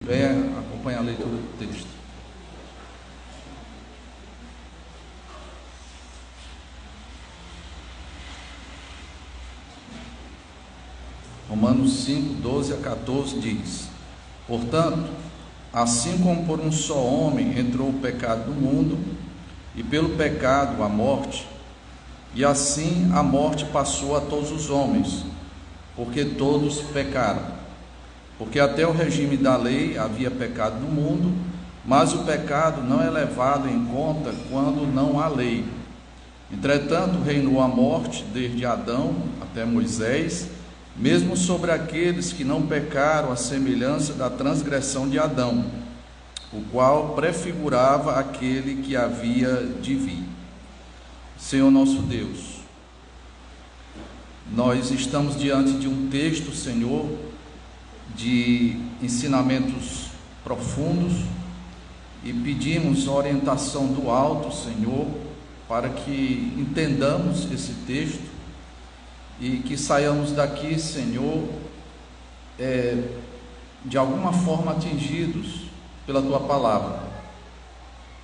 Venha acompanhar a leitura do texto. Romanos 5, 12 a 14 diz: Portanto, assim como por um só homem entrou o pecado no mundo, e pelo pecado a morte, e assim a morte passou a todos os homens, porque todos pecaram. Porque até o regime da lei havia pecado no mundo, mas o pecado não é levado em conta quando não há lei. Entretanto, reinou a morte desde Adão até Moisés, mesmo sobre aqueles que não pecaram, à semelhança da transgressão de Adão, o qual prefigurava aquele que havia de vir. Senhor nosso Deus, nós estamos diante de um texto, Senhor, de ensinamentos profundos, e pedimos orientação do alto, Senhor, para que entendamos esse texto e que saiamos daqui, Senhor, de alguma forma atingidos pela Tua palavra,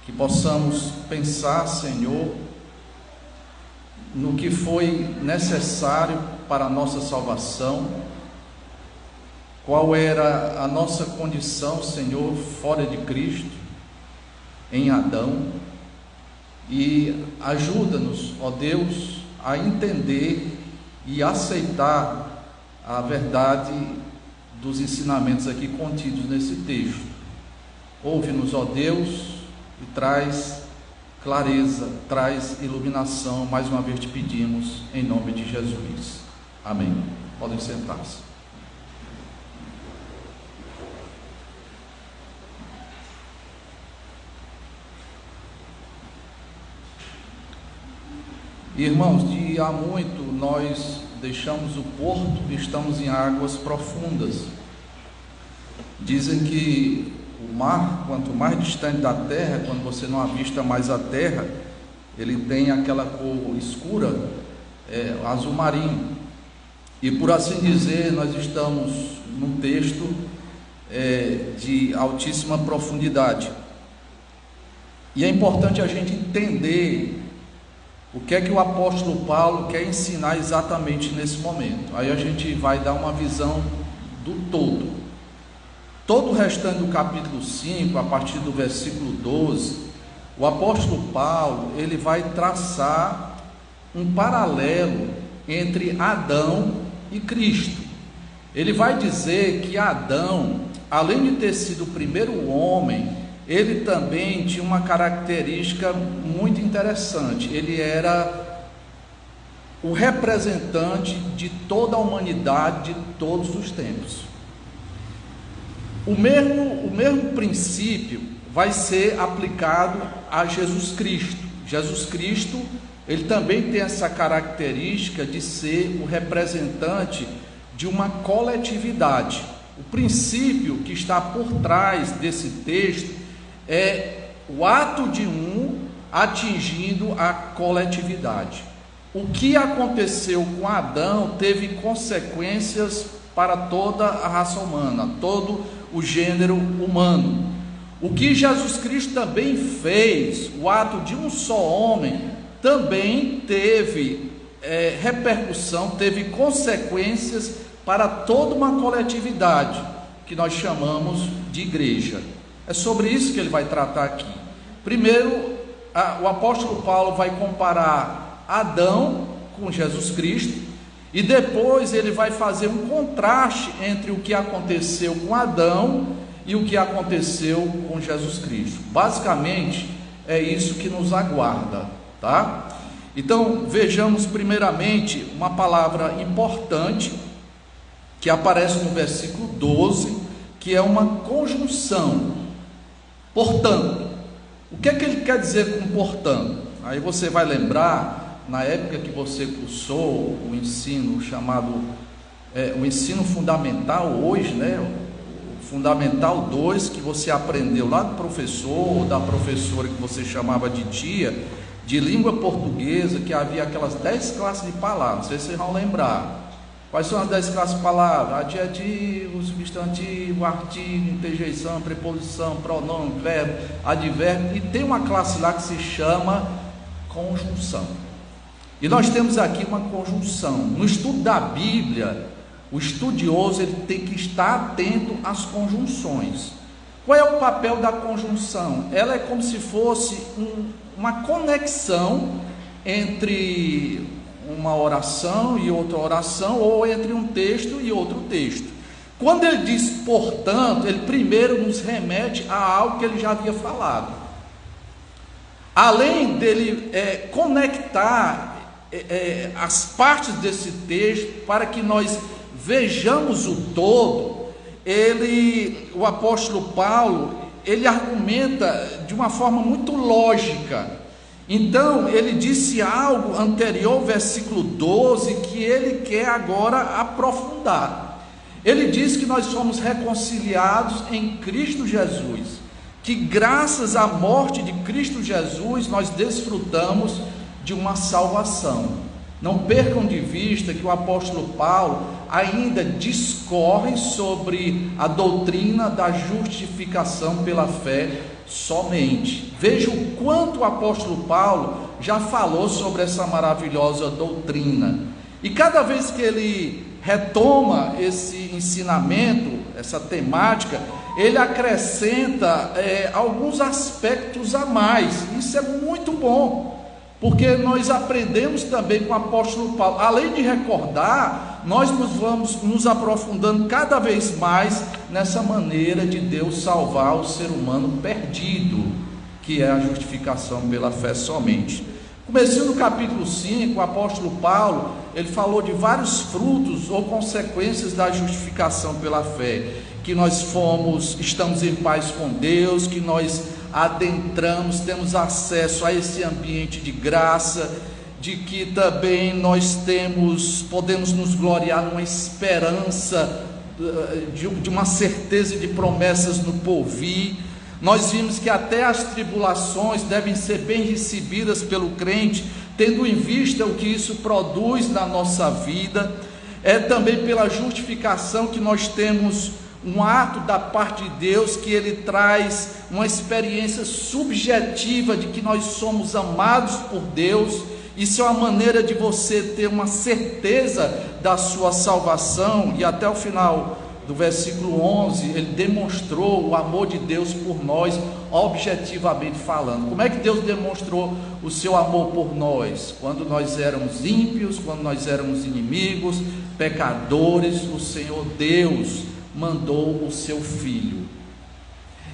que possamos pensar, Senhor, no que foi necessário para a nossa salvação, qual era a nossa condição, Senhor, fora de Cristo, em Adão, e ajuda-nos, ó Deus, a entender e aceitar a verdade dos ensinamentos aqui contidos nesse texto. Ouve-nos, ó Deus, e traz clareza, traz iluminação. Mais uma vez te pedimos, em nome de Jesus. Amém. Podem sentar-se. Irmãos, de há muito nós deixamos o porto e estamos em águas profundas. Dizem que o mar, quanto mais distante da terra, quando você não avista mais a terra, ele tem aquela cor escura, azul marinho. E por assim dizer, nós estamos num texto de altíssima profundidade. E é importante a gente entender o que é que o apóstolo Paulo quer ensinar exatamente nesse momento. Aí a gente vai dar uma visão do todo. Todo o restante do capítulo 5, a partir do versículo 12, o apóstolo Paulo, ele vai traçar um paralelo entre Adão e Cristo. Ele vai dizer que Adão, além de ter sido o primeiro homem, ele também tinha uma característica muito interessante. Ele era o representante de toda a humanidade de todos os tempos. O mesmo princípio vai ser aplicado a Jesus Cristo. Jesus Cristo, ele também tem essa característica de ser o representante de uma coletividade. O princípio que está por trás desse texto é o ato de um atingindo a coletividade. O que aconteceu com Adão teve consequências para toda a raça humana, todo o gênero humano. O que Jesus Cristo também fez, o ato de um só homem, também teve repercussão, teve consequências para toda uma coletividade, que nós chamamos de igreja. É sobre isso que ele vai tratar aqui. Primeiro, o apóstolo Paulo vai comparar Adão com Jesus Cristo, e depois ele vai fazer um contraste entre o que aconteceu com Adão e o que aconteceu com Jesus Cristo. Basicamente, é isso que nos aguarda, tá? Então, vejamos primeiramente uma palavra importante que aparece no versículo 12, que é uma conjunção. Portanto, o que é que ele quer dizer com portanto? Aí você vai lembrar, na época que você cursou o ensino chamado, o ensino fundamental hoje, né? O Fundamental 2, que você aprendeu lá do professor ou da professora que você chamava de tia, de língua portuguesa, que havia aquelas 10 classes de palavras, não sei se vocês vão lembrar. Quais são as 10 classes de palavras? Adjetivo, substantivo, artigo, interjeição, preposição, pronome, verbo, advérbio. E tem uma classe lá que se chama conjunção. E nós temos aqui uma conjunção. No estudo da Bíblia, o estudioso ele tem que estar atento às conjunções. Qual é o papel da conjunção? Ela é como se fosse uma conexão entre uma oração e outra oração, ou entre um texto e outro texto. Quando ele diz portanto, ele primeiro nos remete a algo que ele já havia falado. Além dele conectar as partes desse texto para que nós vejamos o todo, o apóstolo Paulo, ele argumenta de uma forma muito lógica. Então, ele disse algo anterior, versículo 12, que ele quer agora aprofundar. Ele diz que nós somos reconciliados em Cristo Jesus, que graças à morte de Cristo Jesus, nós desfrutamos de uma salvação. Não percam de vista que o apóstolo Paulo ainda discorre sobre a doutrina da justificação pela fé somente. Veja o quanto o apóstolo Paulo já falou sobre essa maravilhosa doutrina. E cada vez que ele retoma esse ensinamento, essa temática, ele acrescenta alguns aspectos a mais. Isso é muito bom, porque nós aprendemos também com o apóstolo Paulo. Além de recordar, nós vamos nos aprofundando cada vez mais nessa maneira de Deus salvar o ser humano perdido, que é a justificação pela fé somente. Começando no capítulo 5, o apóstolo Paulo, ele falou de vários frutos ou consequências da justificação pela fé, que nós estamos em paz com Deus, que nós adentramos, temos acesso a esse ambiente de graça, de que também nós podemos nos gloriar numa esperança, de uma certeza de promessas no porvir. Nós vimos que até as tribulações devem ser bem recebidas pelo crente, tendo em vista o que isso produz na nossa vida. É também pela justificação que nós temos um ato da parte de Deus, que ele traz uma experiência subjetiva de que nós somos amados por Deus. Isso é uma maneira de você ter uma certeza da sua salvação. E até o final do versículo 11, ele demonstrou o amor de Deus por nós, objetivamente falando. Como é que Deus demonstrou o seu amor por nós? Quando nós éramos ímpios, quando nós éramos inimigos, pecadores, o Senhor Deus mandou o seu Filho.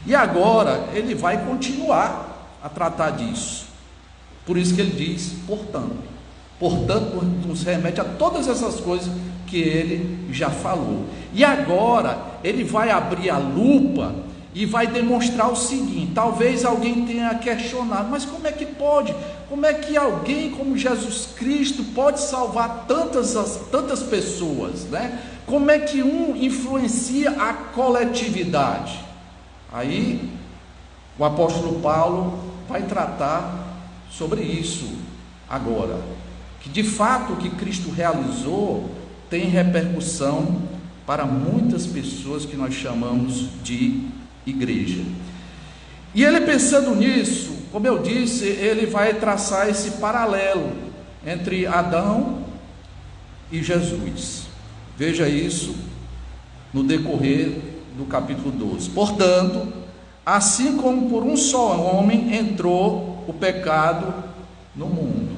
E agora ele vai continuar a tratar disso. Por isso que ele diz, portanto, nos remete a todas essas coisas que ele já falou. E agora ele vai abrir a lupa e vai demonstrar o seguinte. Talvez alguém tenha questionado, mas como é que pode? Como é que alguém como Jesus Cristo pode salvar tantas pessoas, né? Como é que um influencia a coletividade? Aí o apóstolo Paulo vai tratar sobre isso agora, que de fato o que Cristo realizou tem repercussão para muitas pessoas que nós chamamos de igreja. E ele, pensando nisso, como eu disse, ele vai traçar esse paralelo entre Adão e Jesus. Veja isso no decorrer do capítulo 12. Portanto, assim como por um só homem entrou o pecado no mundo.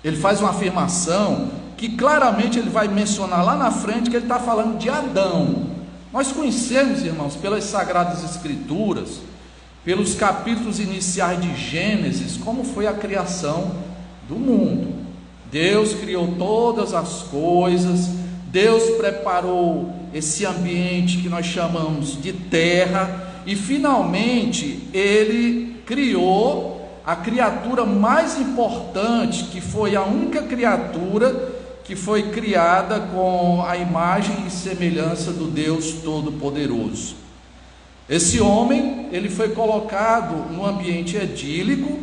Ele faz uma afirmação que claramente ele vai mencionar lá na frente, que ele está falando de Adão. Nós conhecemos, irmãos, pelas Sagradas Escrituras, pelos capítulos iniciais de Gênesis, como foi a criação do mundo. Deus criou todas as coisas, Deus preparou esse ambiente que nós chamamos de terra, e finalmente ele criou a criatura mais importante, que foi a única criatura que foi criada com a imagem e semelhança do Deus Todo-Poderoso. Esse homem, ele foi colocado num ambiente edílico.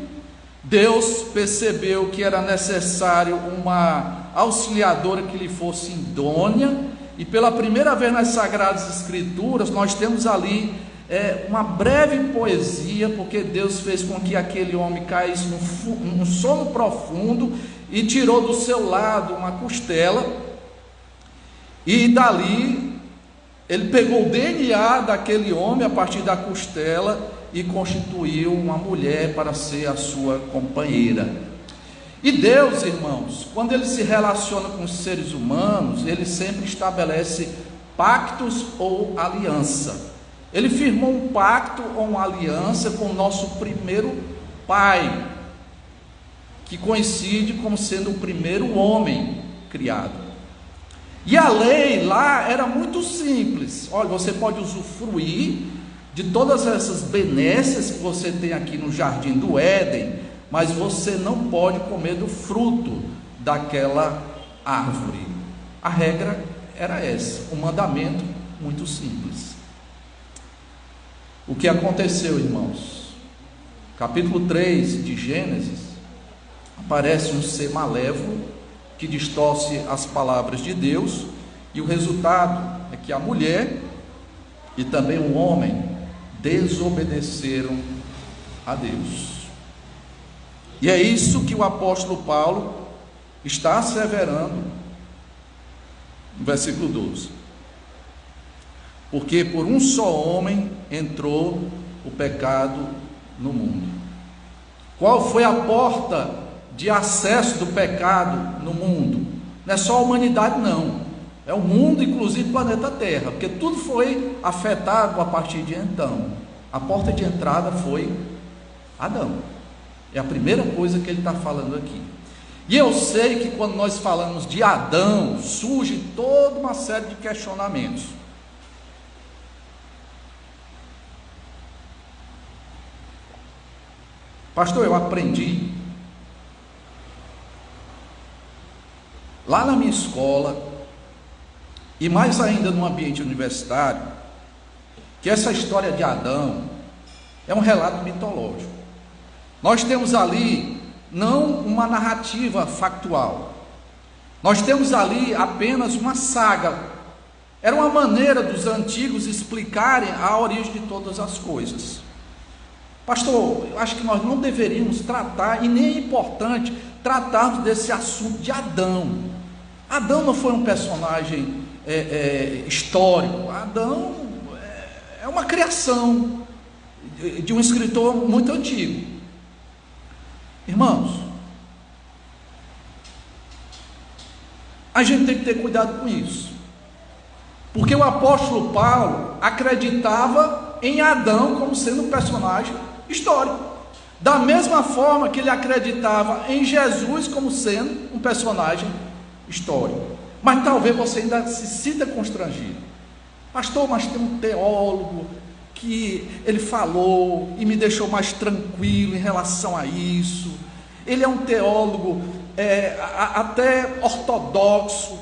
Deus percebeu que era necessário uma auxiliadora que lhe fosse idônea, e pela primeira vez nas Sagradas Escrituras, nós temos ali uma breve poesia, porque Deus fez com que aquele homem caísse num sono profundo, e tirou do seu lado uma costela, e dali ele pegou o DNA daquele homem a partir da costela, e constituiu uma mulher para ser a sua companheira. E Deus, irmãos, quando Ele se relaciona com os seres humanos, Ele sempre estabelece pactos ou aliança. Ele firmou um pacto ou uma aliança com o nosso primeiro pai, que coincide como sendo o primeiro homem criado. E a lei lá era muito simples. Olha, você pode usufruir de todas essas benesses que você tem aqui no jardim do Éden, mas você não pode comer do fruto daquela árvore. A regra era essa, um mandamento muito simples. O que aconteceu, irmãos? Capítulo 3 de Gênesis, aparece um ser malévolo que distorce as palavras de Deus, e o resultado é que a mulher e também o homem desobedeceram a Deus. E é isso que o apóstolo Paulo está asseverando no versículo 12. Porque por um só homem entrou o pecado no mundo. Qual foi a porta de acesso do pecado no mundo? Não é só a humanidade, não. É o mundo, inclusive o planeta Terra, porque tudo foi afetado a partir de então. A porta de entrada foi Adão. É a primeira coisa que ele está falando aqui. E eu sei que quando nós falamos de Adão, surge toda uma série de questionamentos. Pastor, eu aprendi lá na minha escola, e mais ainda no ambiente universitário, que essa história de Adão é um relato mitológico. Nós temos ali não uma narrativa factual, nós temos ali apenas uma saga. Era uma maneira dos antigos explicarem a origem de todas as coisas. Pastor, eu acho que nós não deveríamos tratar, e nem é importante tratarmos desse assunto de Adão. Adão não foi um personagem histórico. Adão é uma criação de um escritor muito antigo. Irmãos, a gente tem que ter cuidado com isso, porque o apóstolo Paulo acreditava em Adão como sendo um personagem histórico, da mesma forma que ele acreditava em Jesus como sendo um personagem histórico. Mas talvez você ainda se sinta constrangido. Pastor, mas tem um teólogo que ele falou e me deixou mais tranquilo em relação a isso. Ele é um teólogo até ortodoxo,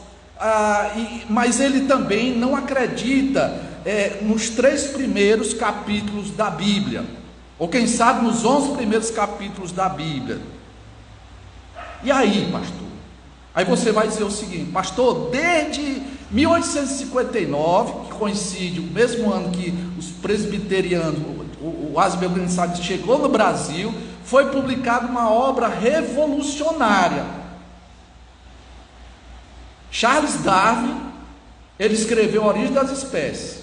mas ele também não acredita nos 3 primeiros capítulos da Bíblia, ou quem sabe nos 11 primeiros capítulos da Bíblia. E aí, pastor? Aí você vai dizer o seguinte: pastor, desde 1859, que coincide o mesmo ano que os presbiterianos, o Asbel Salles chegou no Brasil, foi publicada uma obra revolucionária. Charles Darwin, ele escreveu A Origem das Espécies.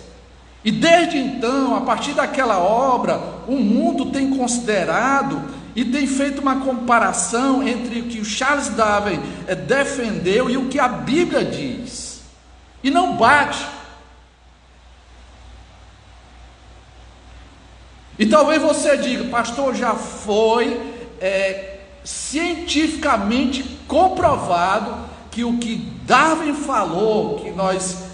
E desde então, a partir daquela obra, o mundo tem considerado e tem feito uma comparação entre o que o Charles Darwin defendeu e o que a Bíblia diz, e não bate. E talvez você diga: pastor, já foi cientificamente comprovado que o que Darwin falou, que nós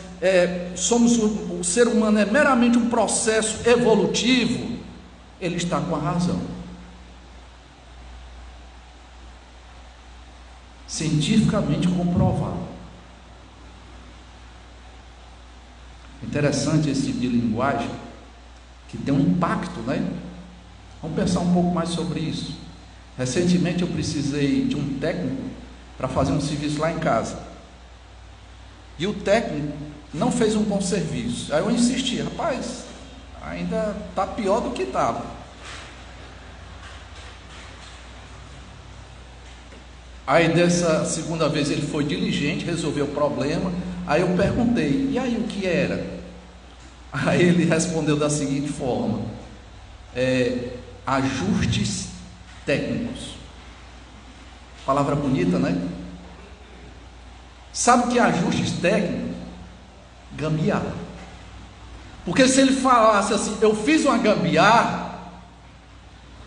somos, o ser humano é meramente um processo evolutivo, ele está com a razão. Cientificamente comprovado. Interessante esse tipo de linguagem, que tem um impacto, né? Vamos pensar um pouco mais sobre isso. Recentemente eu precisei de um técnico para fazer um serviço lá em casa. E o técnico não fez um bom serviço. Aí eu insisti: rapaz, ainda está pior do que estava. Aí dessa segunda vez ele foi diligente, resolveu o problema. Aí eu perguntei: e aí o que era? Aí ele respondeu da seguinte forma: ajustes técnicos. Palavra bonita, né? Sabe o que é ajustes técnicos? Gambiarra. Porque se ele falasse assim: eu fiz uma gambiarra,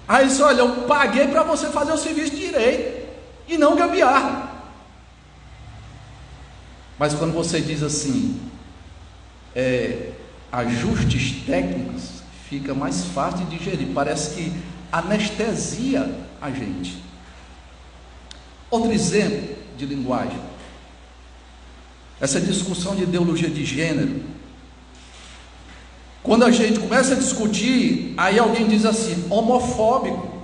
aí ele disse: olha, eu paguei para você fazer o serviço direito e não gambiarra. Mas quando você diz assim, ajustes técnicos, fica mais fácil de digerir, parece que anestesia a gente. Outro exemplo de linguagem, essa discussão de ideologia de gênero. Quando a gente começa a discutir, aí alguém diz assim: homofóbico.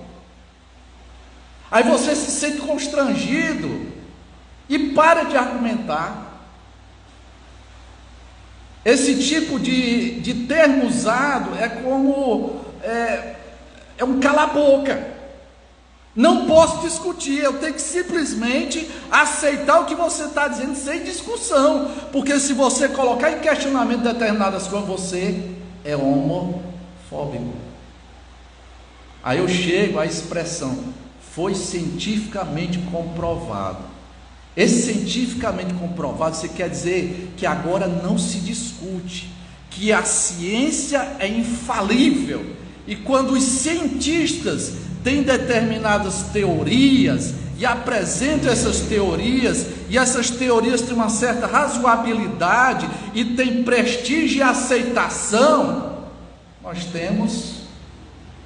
Aí você se sente constrangido e para de argumentar. Esse tipo de termo usado é como é um cala-boca. Não posso discutir, eu tenho que simplesmente aceitar o que você está dizendo sem discussão, porque se você colocar em questionamento determinadas coisas, você é homofóbico. Aí eu chego à expressão: foi cientificamente comprovado. Esse cientificamente comprovado, você quer dizer que agora não se discute, que a ciência é infalível, e quando os cientistas têm determinadas teorias e apresentam essas teorias, e essas teorias têm uma certa razoabilidade e têm prestígio e aceitação, nós temos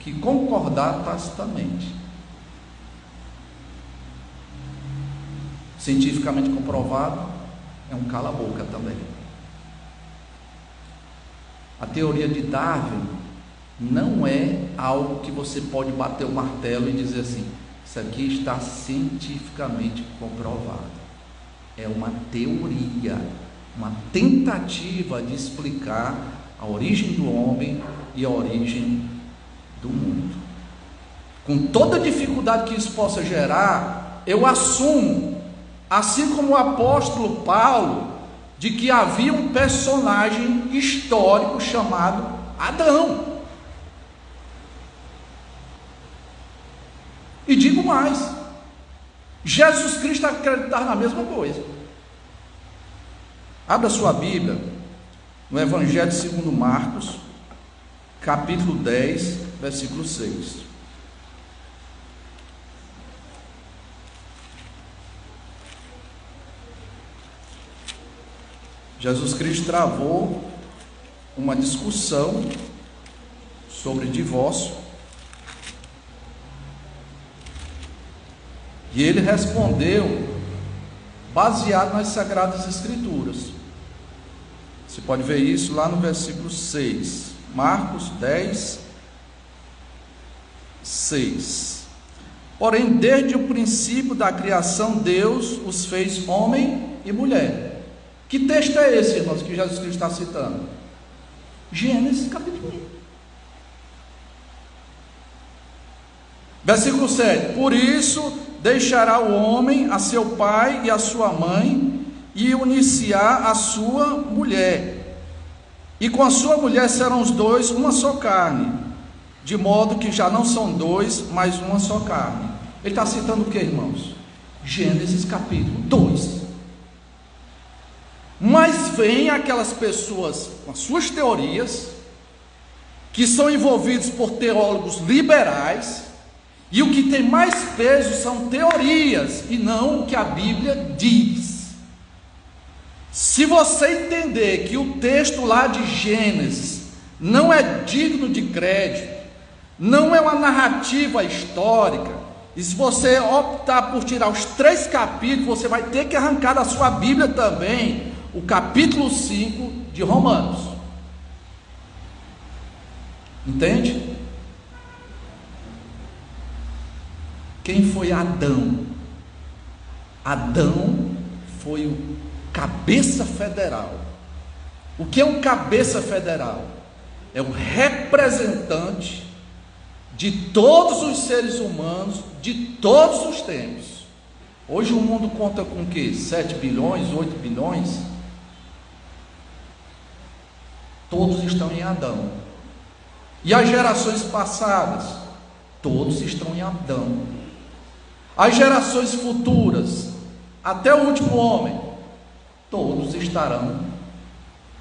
que concordar tacitamente. Cientificamente comprovado é um cala-boca também. A teoria de Darwin não é algo que você pode bater o martelo e dizer assim: isso aqui está cientificamente comprovado. É uma teoria, uma tentativa de explicar a origem do homem e a origem do mundo. Com toda a dificuldade que isso possa gerar, eu assumo, assim como o apóstolo Paulo, de que havia um personagem histórico chamado Adão. E digo mais: Jesus Cristo acreditava na mesma coisa. Abra sua Bíblia no Evangelho segundo Marcos, capítulo 10, versículo 6. Jesus Cristo travou uma discussão sobre divórcio, e ele respondeu baseado nas Sagradas Escrituras. Você pode ver isso lá no versículo 6, Marcos 10, 6. Porém, desde o princípio da criação, Deus os fez homem e mulher. Que texto é esse, irmãos, que Jesus Cristo está citando? Gênesis capítulo 1. Versículo 7. Por isso deixará o homem a seu pai e a sua mãe, e unir-se-á a sua mulher, e com a sua mulher serão os dois uma só carne, de modo que já não são dois, mas uma só carne. Ele está citando o que, irmãos? Gênesis capítulo 2. Mas vem aquelas pessoas com as suas teorias, que são envolvidos por teólogos liberais, e o que tem mais peso são teorias e não o que a Bíblia diz. Se você entender que o texto lá de Gênesis não é digno de crédito, não é uma narrativa histórica, e se você optar por tirar os 3 capítulos, você vai ter que arrancar da sua Bíblia também o capítulo 5 de Romanos. Entende? Quem foi Adão? Adão foi o cabeça federal. O que é um cabeça federal? É um representante de todos os seres humanos, de todos os tempos. Hoje o mundo conta com o quê? 7 bilhões, 8 bilhões? Todos estão em Adão. E as gerações passadas? Todos estão em Adão. As gerações futuras, até o último homem, todos estarão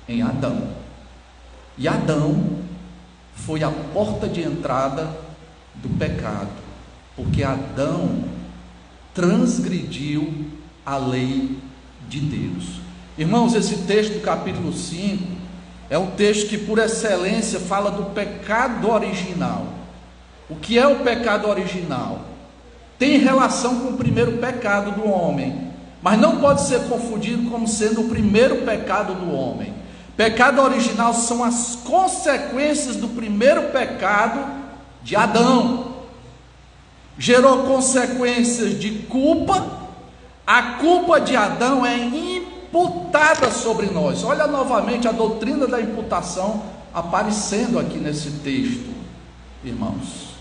em Adão. E Adão foi a porta de entrada do pecado, porque Adão transgrediu a lei de Deus. Irmãos, esse texto do capítulo 5 é um texto que por excelência fala do pecado original. O que é o pecado original? Tem relação com o primeiro pecado do homem, mas não pode ser confundido como sendo o primeiro pecado do homem. Pecado original são as consequências do primeiro pecado de Adão. Gerou consequências de culpa. A culpa de Adão é imputada sobre nós. Olha novamente a doutrina da imputação aparecendo aqui nesse texto, irmãos.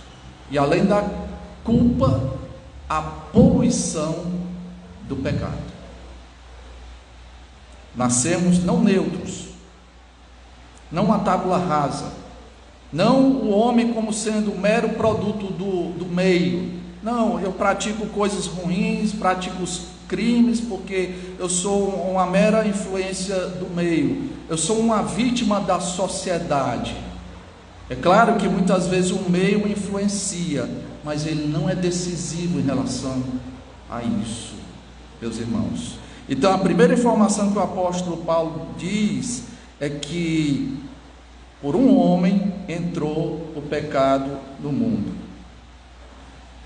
E além da culpa, a poluição do pecado. Nascemos não neutros, não uma tábula rasa, não o homem como sendo um mero produto do meio. Não, eu pratico coisas ruins, pratico os crimes porque eu sou uma mera influência do meio, eu sou uma vítima da sociedade. É claro que muitas vezes o meio influencia, mas ele não é decisivo em relação a isso, meus irmãos. Então a primeira informação que o apóstolo Paulo diz é que por um homem entrou o pecado no mundo.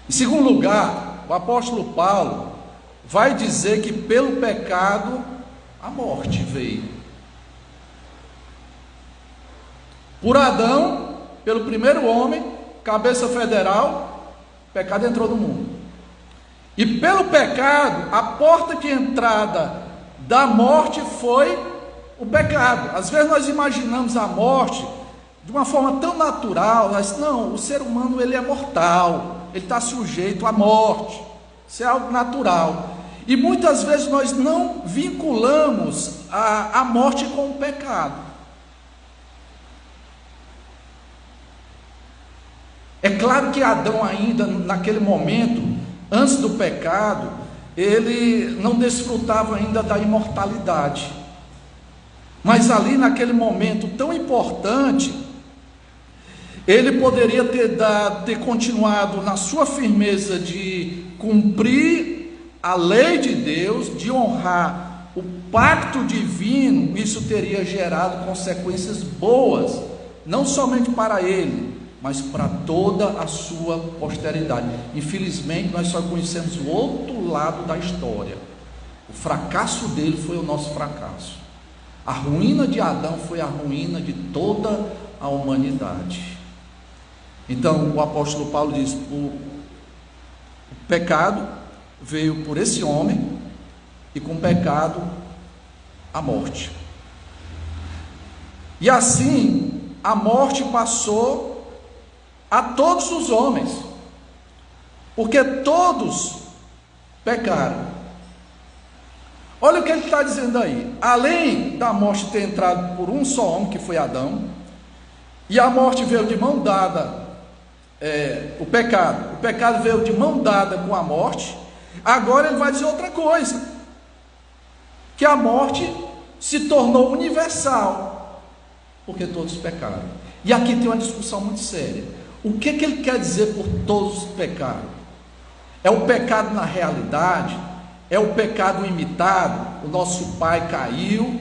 Em segundo lugar, o apóstolo Paulo vai dizer que pelo pecado a morte veio. Por Adão, pelo primeiro homem, cabeça federal, o pecado entrou no mundo. E pelo pecado, a porta de entrada da morte foi o pecado. Às vezes nós imaginamos a morte de uma forma tão natural, mas não, o ser humano ele é mortal, ele está sujeito à morte, isso é algo natural. E muitas vezes nós não vinculamos a morte com o pecado. É claro que Adão ainda naquele momento, antes do pecado, ele não desfrutava ainda da imortalidade. Mas ali naquele momento tão importante, ele poderia ter continuado na sua firmeza de cumprir a lei de Deus, de honrar o pacto divino. Isso teria gerado consequências boas, não somente para ele, mas para toda a sua posteridade. Infelizmente nós só conhecemos o outro lado da história. O fracasso dele foi o nosso fracasso. A ruína de Adão foi a ruína de toda a humanidade. Então o apóstolo Paulo diz: o pecado veio por esse homem, e com o pecado a morte. E assim a morte passou a todos os homens, porque todos pecaram. Olha o que ele está dizendo aí. Além da morte ter entrado por um só homem, que foi Adão, e a morte veio de mão dada, o pecado veio de mão dada com a morte. Agora ele vai dizer outra coisa, que a morte se tornou universal, porque todos pecaram. E aqui tem uma discussão muito séria. O que ele quer dizer por todos pecaram? É o pecado na realidade? É o pecado imitado? O nosso pai caiu,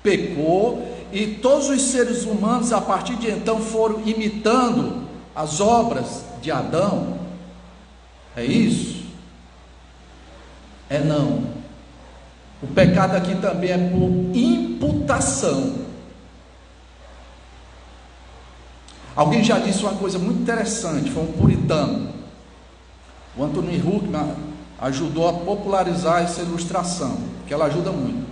pecou, e todos os seres humanos a partir de então foram imitando as obras de Adão? É isso? É não. O pecado aqui também é por imputação. Alguém já disse uma coisa muito interessante, foi um puritano, o Anthony Huckman, ajudou a popularizar essa ilustração, que ela ajuda muito.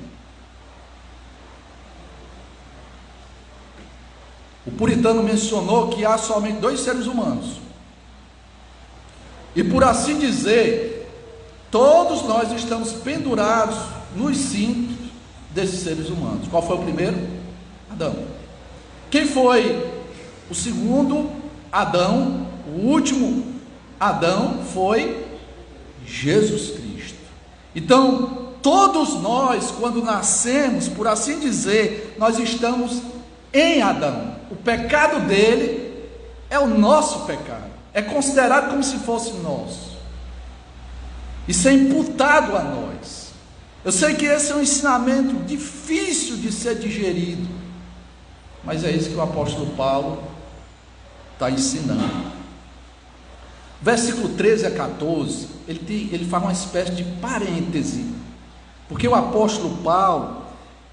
O puritano mencionou que há somente 2 seres humanos. E por assim dizer, todos nós estamos pendurados nos cintos desses seres humanos. Qual foi o primeiro? Adão. Quem foi o segundo? Adão. O último Adão foi Jesus Cristo. Então, todos nós, quando nascemos, por assim dizer, nós estamos em Adão. O pecado dele é o nosso pecado. É considerado como se fosse nosso. Isso é imputado a nós. Eu sei que esse é um ensinamento difícil de ser digerido, mas é isso que o apóstolo Paulo está ensinando. Versículo 13 a 14, ele faz uma espécie de parêntese, porque o apóstolo Paulo,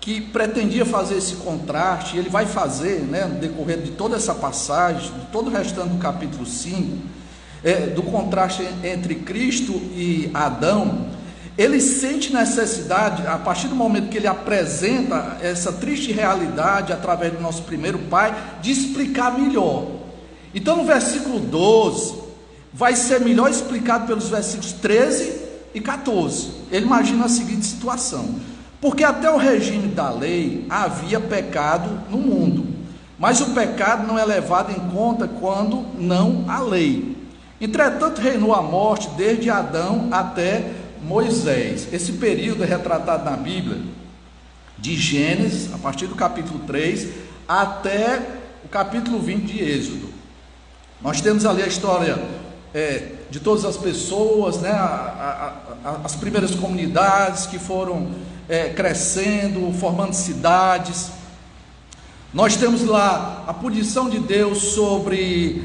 que pretendia fazer esse contraste, ele vai fazer, no decorrer de toda essa passagem, de todo o restante do capítulo 5, do contraste entre Cristo e Adão. Ele sente necessidade, a partir do momento que ele apresenta essa triste realidade através do nosso primeiro pai, de explicar melhor. Então no versículo 12, vai ser melhor explicado pelos versículos 13 e 14. Ele imagina a seguinte situação: porque até o regime da lei havia pecado no mundo, mas o pecado não é levado em conta quando não há lei. Entretanto reinou a morte desde Adão até Moisés. Esse período é retratado na Bíblia, de Gênesis, a partir do capítulo 3, até o capítulo 20 de Êxodo. Nós temos ali a história de todas as pessoas, as primeiras comunidades que foram crescendo, formando cidades. Nós temos lá a punição de Deus sobre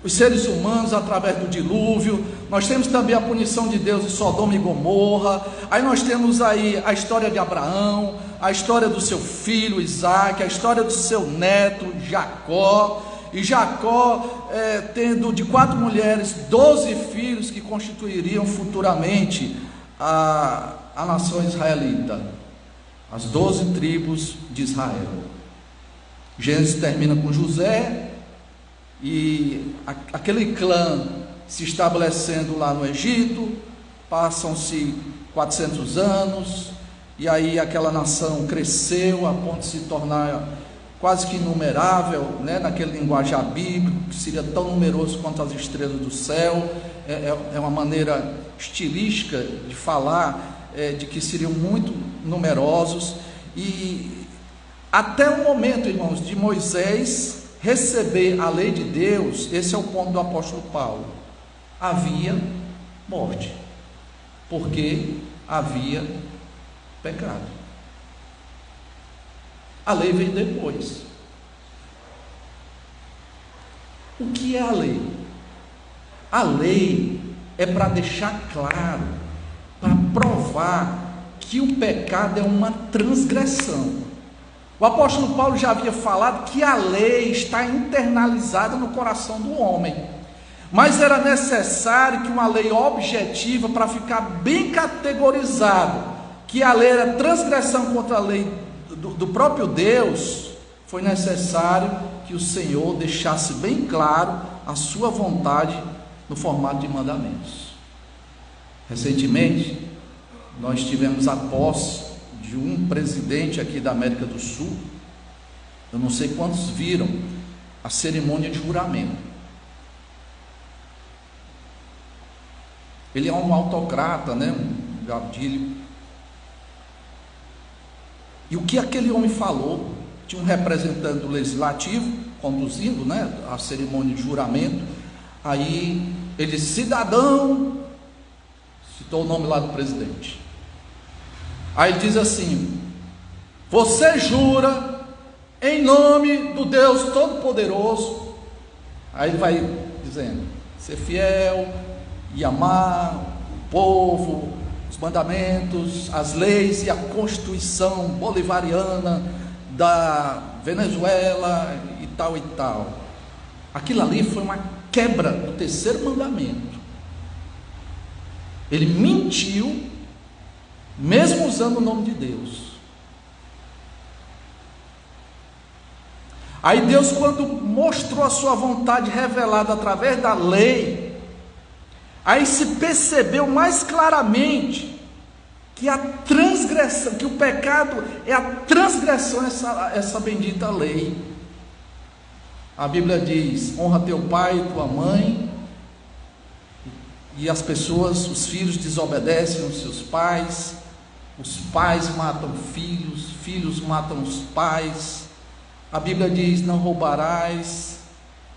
os seres humanos através do dilúvio. Nós temos também a punição de Deus em Sodoma e Gomorra. Aí nós temos aí a história de Abraão, a história do seu filho Isaac, a história do seu neto Jacó. E Jacó tendo de 4 mulheres 12 filhos que constituiriam futuramente a nação israelita, as 12 tribos de Israel. Gênesis termina com José e aquele clã se estabelecendo lá no Egito. Passam-se 400 anos e aí aquela nação cresceu a ponto de se tornar quase que inumerável, naquele linguajar bíblico, que seria tão numeroso quanto as estrelas do céu. É uma maneira estilística de falar, de que seriam muito numerosos. E até o momento, irmãos, de Moisés receber a lei de Deus, esse é o ponto do apóstolo Paulo, havia morte, porque havia pecado. A lei veio depois. O que é a lei? A lei é para deixar claro, para provar que o pecado é uma transgressão. O apóstolo Paulo já havia falado que a lei está internalizada no coração do homem, mas era necessário que uma lei objetiva, para ficar bem categorizado que a lei era transgressão contra a lei do próprio Deus, foi necessário que o Senhor deixasse bem claro a sua vontade no formato de mandamentos. Recentemente, nós tivemos a posse de um presidente aqui da América do Sul. Eu não sei quantos viram a cerimônia de juramento. Ele é um autocrata, um gaudilho. E o que aquele homem falou? Tinha um representante do legislativo conduzindo, a cerimônia de juramento. Aí ele disse: cidadão, citou o nome lá do presidente. Aí ele diz assim: você jura em nome do Deus Todo-Poderoso. Aí ele vai dizendo: ser fiel e amar o povo, os mandamentos, as leis e a Constituição bolivariana da Venezuela e tal e tal. Aquilo ali foi uma quebra do terceiro mandamento. Ele mentiu, mesmo usando o nome de Deus. Aí Deus, quando mostrou a sua vontade revelada através da lei, aí se percebeu mais claramente que a transgressão, que o pecado é a transgressão a essa bendita lei. A Bíblia diz: honra teu pai e tua mãe. E as pessoas, os filhos desobedecem aos seus pais, os pais matam filhos, filhos matam os pais. A Bíblia diz: não roubarás.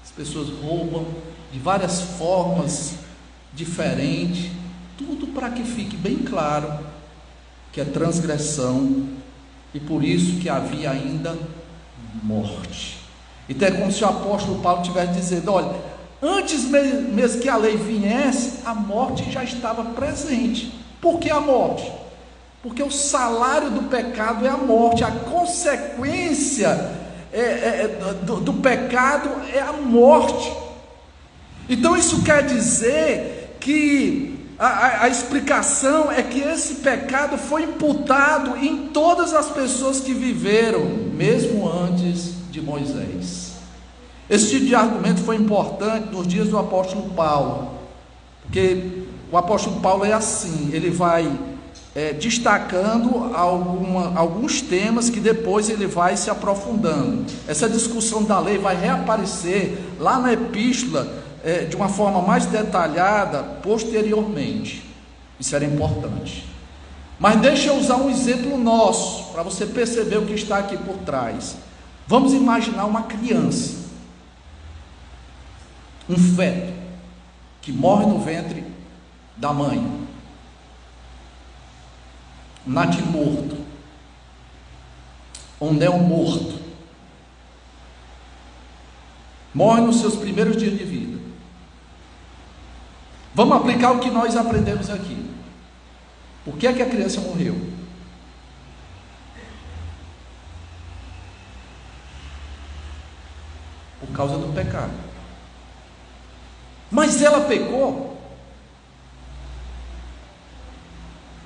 As pessoas roubam de várias formas diferentes, tudo para que fique bem claro que é transgressão, e por isso que havia ainda morte. Então é como se o apóstolo Paulo estivesse dizendo: olha, antes mesmo que a lei viesse, a morte já estava presente. Por que a morte? Porque o salário do pecado é a morte, a consequência do pecado é a morte. Então isso quer dizer que a explicação é que esse pecado foi imputado em todas as pessoas que viveram, mesmo antes de Moisés. Esse tipo de argumento foi importante nos dias do apóstolo Paulo, porque o apóstolo Paulo é assim, ele vai destacando alguns temas que depois ele vai se aprofundando. Essa discussão da lei vai reaparecer lá na epístola de uma forma mais detalhada posteriormente. Isso era importante. Mas deixa eu usar um exemplo nosso para você perceber o que está aqui por trás. Vamos imaginar uma criança, um feto que morre no ventre da mãe, um natimorto, um neomorto, morre nos seus primeiros dias de vida. Vamos aplicar o que nós aprendemos aqui. Por que é que a criança morreu? Por causa do pecado. Mas ela pecou?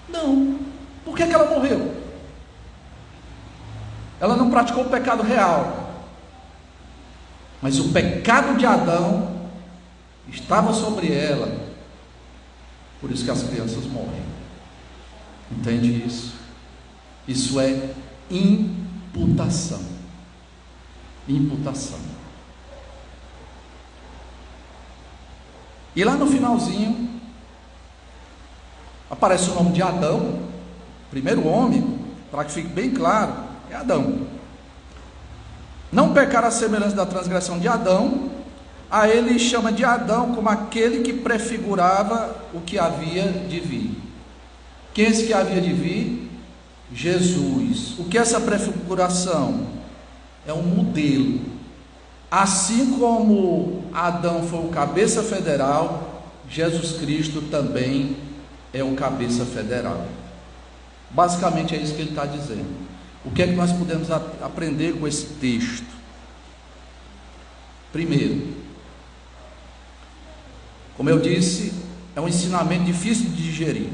Não. Por que ela morreu? Ela não praticou o pecado real, mas o pecado de Adão estava sobre ela. Por isso que as crianças morrem. Entende isso? Isso é imputação. Imputação. E lá no finalzinho aparece o nome de Adão, primeiro homem, para que fique bem claro, é Adão. Não pecar a semelhança da transgressão de Adão, a ele chama de Adão como aquele que prefigurava o que havia de vir. Quem é esse que havia de vir? Jesus. O que é essa prefiguração? É um modelo. Assim como Adão foi o cabeça federal, Jesus Cristo também é o cabeça federal. Basicamente é isso que ele está dizendo. O que é que nós podemos aprender com esse texto? Primeiro, como eu disse, é um ensinamento difícil de digerir.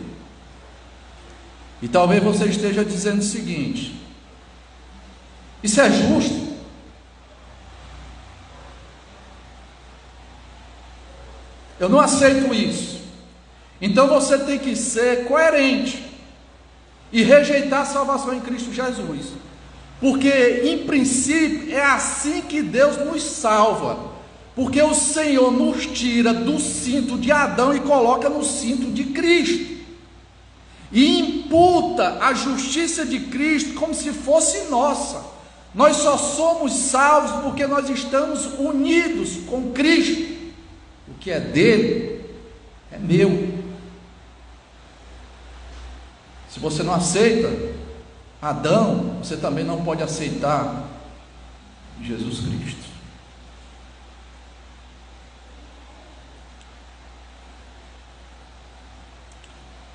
E talvez você esteja dizendo o seguinte: isso é justo? Eu não aceito isso. Então você tem que ser coerente e rejeitar a salvação em Cristo Jesus, porque em princípio é assim que Deus nos salva, porque o Senhor nos tira do cinto de Adão e coloca no cinto de Cristo, e imputa a justiça de Cristo como se fosse nossa. Nós só somos salvos porque nós estamos unidos com Cristo. O que é dele é meu. Se você não aceita Adão, você também não pode aceitar Jesus Cristo.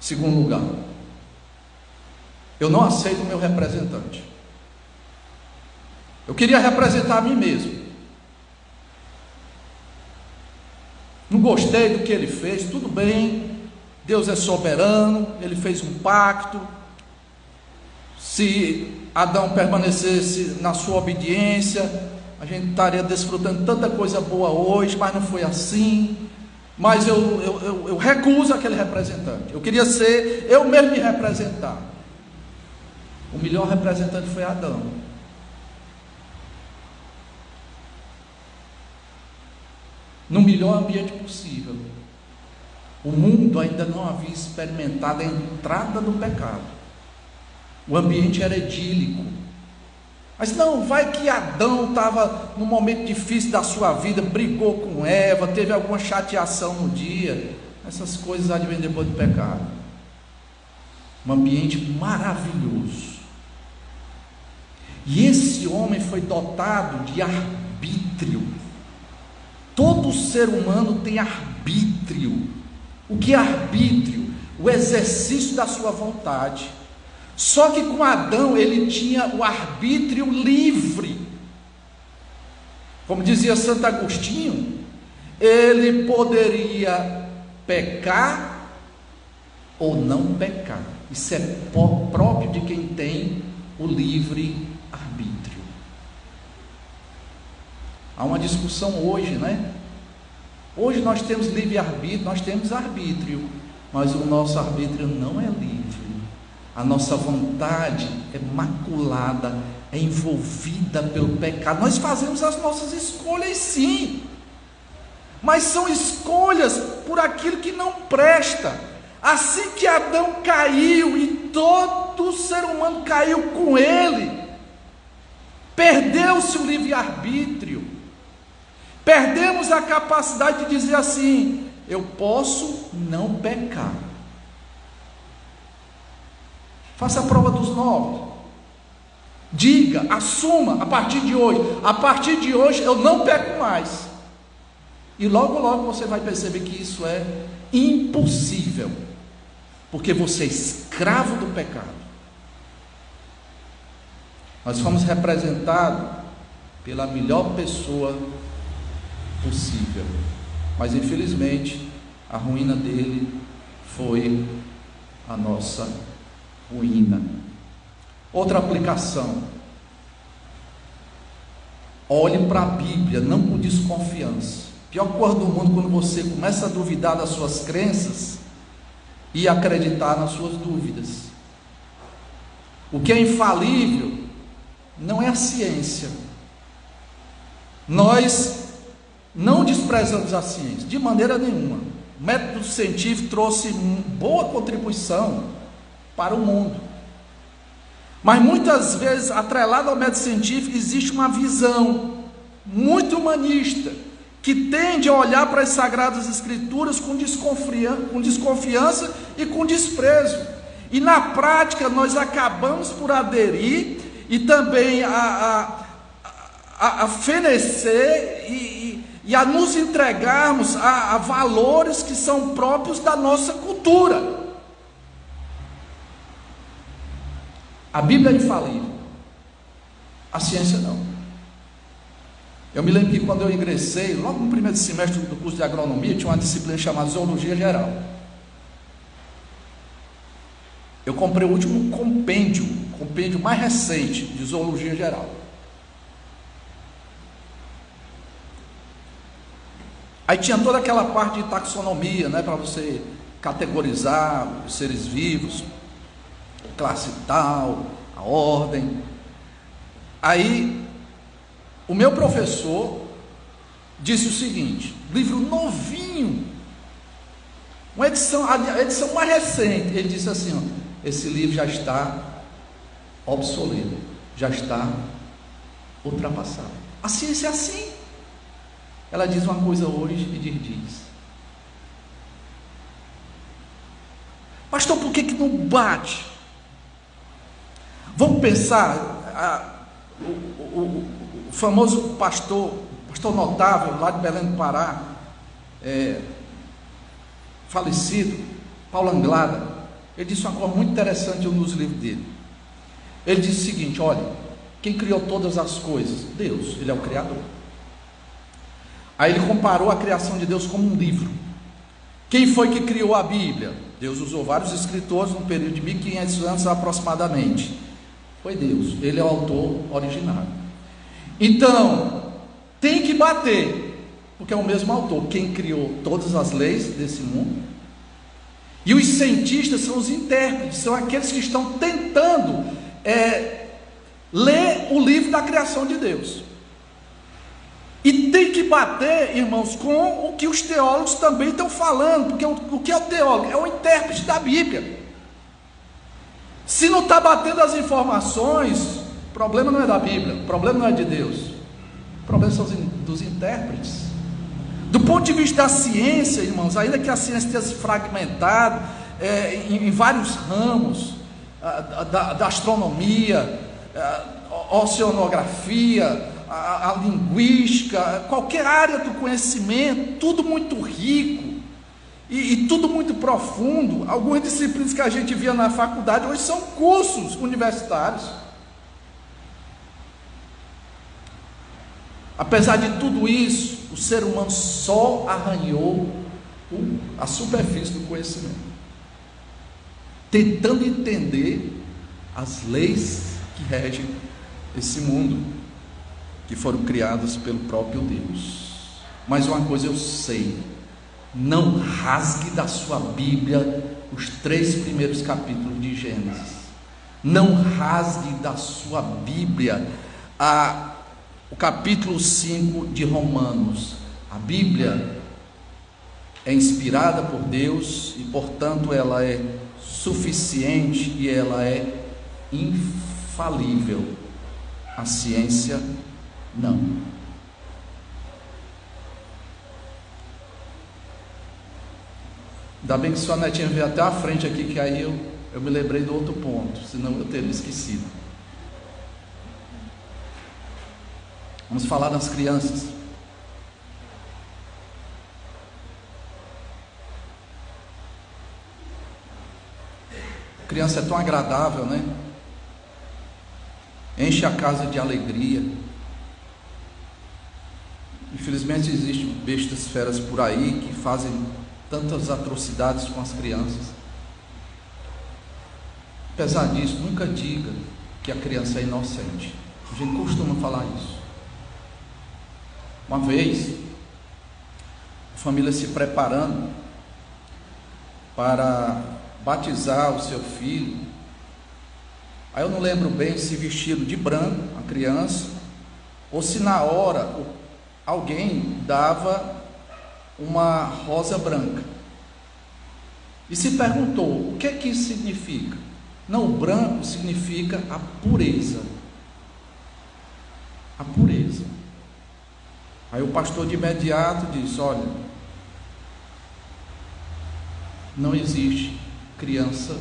Segundo lugar, eu não aceito o meu representante. Eu queria representar a mim mesmo. Não gostei do que ele fez, tudo bem, Deus é soberano, Ele fez um pacto. Se Adão permanecesse na sua obediência, a gente estaria desfrutando tanta coisa boa hoje, mas não foi assim. Mas eu recuso aquele representante. Eu queria ser eu mesmo me representar. O melhor representante foi Adão. No melhor ambiente possível. O mundo ainda não havia experimentado a entrada do pecado. O ambiente era idílico. Mas não, vai que Adão estava num momento difícil da sua vida, brigou com Eva, teve alguma chateação no dia. Essas coisas advêm depois do pecado. Um ambiente maravilhoso. E esse homem foi dotado de arbítrio. Todo ser humano tem arbítrio. O que é arbítrio? O exercício da sua vontade. Só que com Adão ele tinha o arbítrio livre. Como dizia Santo Agostinho, ele poderia pecar ou não pecar. Isso é próprio de quem tem o livre arbítrio. Há uma discussão hoje, né? Hoje nós temos livre-arbítrio, nós temos arbítrio, mas o nosso arbítrio não é livre. A nossa vontade é maculada, é envolvida pelo pecado. Nós fazemos as nossas escolhas, sim, mas são escolhas por aquilo que não presta. Assim que Adão caiu e todo ser humano caiu com ele, perdeu-se o livre-arbítrio. Perdemos a capacidade de dizer assim: eu posso não pecar. Faça a prova dos 9. Diga, assuma a partir de hoje eu não peco mais. E logo logo você vai perceber que isso é impossível, porque você é escravo do pecado. Nós fomos representados pela melhor pessoa possível, mas infelizmente a ruína dele foi a nossa ruína. Outra aplicação: olhe para a Bíblia não com desconfiança. Pior coisa do mundo quando você começa a duvidar das suas crenças e acreditar nas suas dúvidas. O que é infalível não é a ciência. Nós não desprezamos a ciência, de maneira nenhuma. O método científico trouxe boa contribuição para o mundo. Mas muitas vezes, atrelado ao método científico, existe uma visão muito humanista, que tende a olhar para as Sagradas Escrituras com desconfiança e com desprezo. E na prática nós acabamos por aderir e também a fenecer e a nos entregarmos a valores que são próprios da nossa cultura. A Bíblia é infalível, a ciência não. Eu me lembro que quando eu ingressei, logo no primeiro semestre do curso de agronomia, tinha uma disciplina chamada Zoologia Geral. Eu comprei o último compêndio mais recente de Zoologia Geral. Aí tinha toda aquela parte de taxonomia, né, para você categorizar os seres vivos, classe tal, a ordem. Aí o meu professor disse o seguinte, livro novinho, a edição mais recente, ele disse assim, ó, esse livro já está obsoleto, já está ultrapassado. A ciência é assim. Ela diz uma coisa hoje e diz. Pastor, por que não bate? Vamos pensar, o famoso pastor notável lá de Belém do Pará, falecido, Paulo Anglada, ele disse uma coisa muito interessante nos livros dele. Ele disse o seguinte, olha, quem criou todas as coisas? Deus, ele é o Criador. Aí ele comparou a criação de Deus como um livro. Quem foi que criou a Bíblia? Deus usou vários escritores num período de 1500 anos aproximadamente. Foi Deus, ele é o autor originário. Então, tem que bater, porque é o mesmo autor, quem criou todas as leis desse mundo. E os cientistas são os intérpretes, são aqueles que estão tentando ler o livro da criação de Deus. E tem que bater, irmãos, com o que os teólogos também estão falando, porque o que é o teólogo? É o intérprete da Bíblia. Se não está batendo as informações, o problema não é da Bíblia, o problema não é de Deus, o problema são dos intérpretes. Do ponto de vista da ciência, irmãos, ainda que a ciência tenha se fragmentado em vários ramos, da astronomia, oceanografia, a linguística, qualquer área do conhecimento, tudo muito rico e tudo muito profundo. Algumas disciplinas que a gente via na faculdade hoje são cursos universitários. Apesar de tudo isso, o ser humano só arranhou a superfície do conhecimento, tentando entender as leis que regem esse mundo, que foram criadas pelo próprio Deus. Mas uma coisa eu sei: não rasgue da sua Bíblia os 3 primeiros capítulos de Gênesis, não rasgue da sua Bíblia o capítulo 5 de Romanos. A Bíblia é inspirada por Deus e, portanto, ela é suficiente e ela é infalível. A ciência não. Ainda bem que sua netinha veio até a frente aqui, que aí eu me lembrei do outro ponto, senão eu teria esquecido. Vamos falar das crianças. Criança é tão agradável, né? Enche a casa de alegria. Infelizmente existem bestas feras por aí que fazem tantas atrocidades com as crianças. Apesar disso, nunca diga que a criança é inocente. A gente costuma falar isso. Uma vez, a família se preparando para batizar o seu filho. Aí eu não lembro bem se vestido de branco a criança, ou se na hora alguém dava uma rosa branca. E se perguntou: o que é que isso significa? Não, o branco significa a pureza. A pureza. Aí o pastor de imediato disse: olha, não existe criança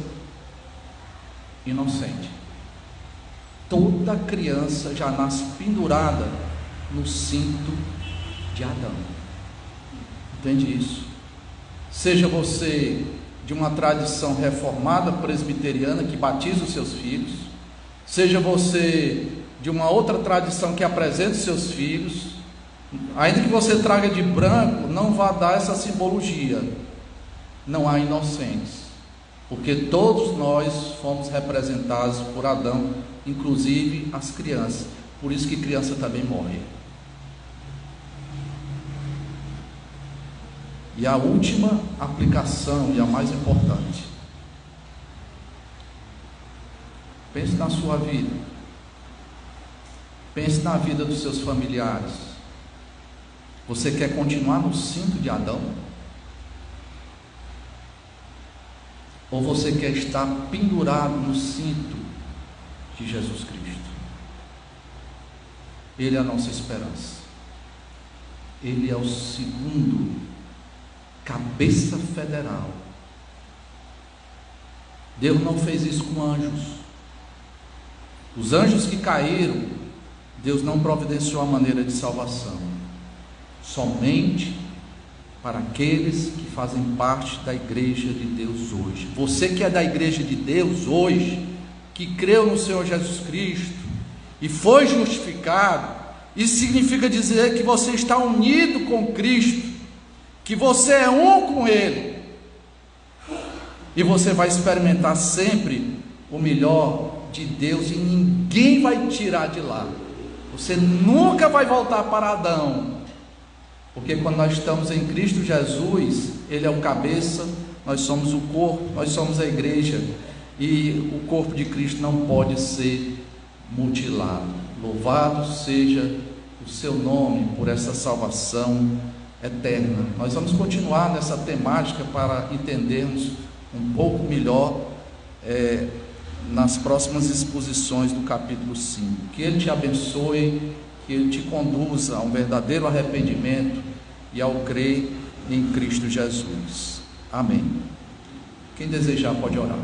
inocente. Toda criança já nasce pendurada no cinto de Adão. Entende isso? Seja você de uma tradição reformada presbiteriana que batiza os seus filhos, seja você de uma outra tradição que apresenta os seus filhos, ainda que você traga de branco, não vá dar essa simbologia. Não há inocentes, porque todos nós fomos representados por Adão, inclusive as crianças. Por isso que criança também morre. E a última aplicação, e a mais importante: pense na sua vida, pense na vida dos seus familiares. Você quer continuar no cinto de Adão? Ou você quer estar pendurado no cinto de Jesus Cristo? Ele é a nossa esperança. Ele é o segundo cabeça federal. Deus não fez isso com anjos. Os anjos que caíram, Deus não providenciou a maneira de salvação. Somente para aqueles que fazem parte da igreja de Deus hoje. Você que é da igreja de Deus hoje, que creu no Senhor Jesus Cristo e foi justificado, isso significa dizer que você está unido com Cristo, que você é um com Ele. e você vai experimentar sempre o melhor de Deus, e ninguém vai tirar de lá. Você nunca vai voltar para Adão, porque quando nós estamos em Cristo Jesus, Ele é o cabeça, nós somos o corpo, nós somos a igreja, e o corpo de Cristo não pode ser mutilado. Louvado seja o seu nome por essa salvação eterna. Nós vamos continuar nessa temática para entendermos um pouco melhor nas próximas exposições do capítulo 5. Que Ele te abençoe, que Ele te conduza a um verdadeiro arrependimento e ao crer em Cristo Jesus. Amém. Quem desejar pode orar.